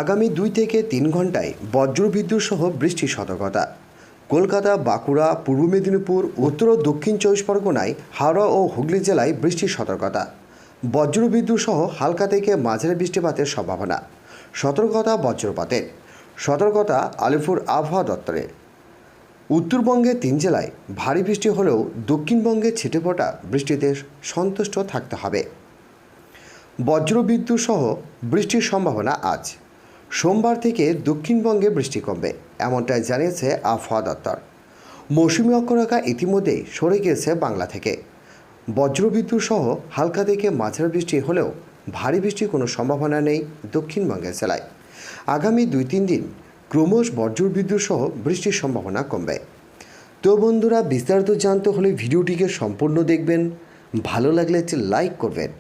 আগামী 2 থেকে 3 ঘন্টায় বজ্রবিদ্যুৎ সহ বৃষ্টির সতর্কতা। কলকাতা, বাঁকুড়া, পূর্ব মেদিনীপুর, উত্তর ও দক্ষিণ 24 পরগনায়, হাওড়া ও হুগলি জেলায় বৃষ্টির সতর্কতা। বজ্রবিদ্যুৎ সহ হালকা থেকে মাঝারি বৃষ্টিপাতের সম্ভাবনা। সতর্কতা বজ্রপাতের। সতর্কতা আলিপুর আবহাওয়া দপ্তরের। উত্তরবঙ্গের 3 জেলায় ভারী বৃষ্টি হলেও দক্ষিণবঙ্গে ছিটেফোঁটা বৃষ্টিতে সন্তুষ্ট থাকতে হবে। বজ্রবিদ্যুৎ সহ বৃষ্টির সম্ভাবনা আজ সোমবার থেকে দক্ষিণবঙ্গে বৃষ্টি কমবে, এমনটাই জানিয়েছে আবহাওয়া দপ্তর। মৌসুমি অক্ষরেখা ইতিমধ্যেই সরে গিয়েছে বাংলা থেকে। বজ্রবিদ্যুৎ সহ হালকা থেকে মাঝারি বৃষ্টি হলেও ভারী বৃষ্টির কোনো সম্ভাবনা নেই দক্ষিণবঙ্গের জেলায়। আগামী 2-3 দিন ক্রমশ বজ্রবিদ্যুৎ সহ বৃষ্টির সম্ভাবনা কমবে। তো বন্ধুরা, বিস্তারিত জানতে হলে ভিডিওটিকে সম্পূর্ণ দেখবেন, ভালো লাগলে একটি লাইক করবেন।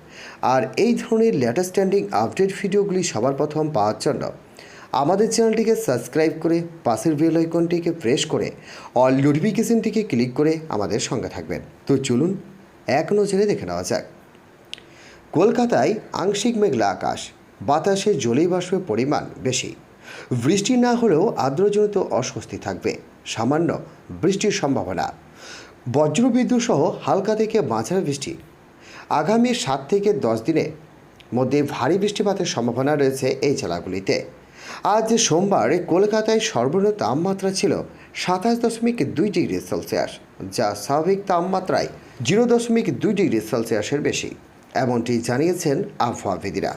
আর এই ধরনের লেটেস্ট ট্রেন্ডিং আপডেট ভিডিওগুলি সবার প্রথম পাওয়ার জন্য আমাদের চ্যানেলটিকে সাবস্ক্রাইব করে পাশের বেল আইকনটিকে প্রেস করে অল নোটিফিকেশনটিকে ক্লিক করে আমাদের সঙ্গে থাকবেন। তো চলুন এক নজরে দেখে নেওয়া যাক। কলকাতায় আংশিক মেঘলা আকাশ, বাতাসে জলীয় বাষ্পের পরিমাণ বেশি। বৃষ্টি না হলেও আর্দ্রজনিত অস্বস্তি থাকবে, সামান্য বৃষ্টির সম্ভাবনা। বজ্রবিদ্যুৎ সহ হালকা থেকে মাঝারি বৃষ্টি। আগামী 7 থেকে 10 দিনের মধ্যে ভারী বৃষ্টিপাতের সম্ভাবনা রয়েছে এই জেলাগুলিতে। আজ সোমবার কলকাতায় সর্বনিম্ন তাপমাত্রা ছিল 27.2 ডিগ্রি সেলসিয়াস, যা স্বাভাবিক তাপমাত্রায় 0.2 ডিগ্রি সেলসিয়াসের বেশি, এমনটি জানিয়েছেন আবহাওয়াবিদরা।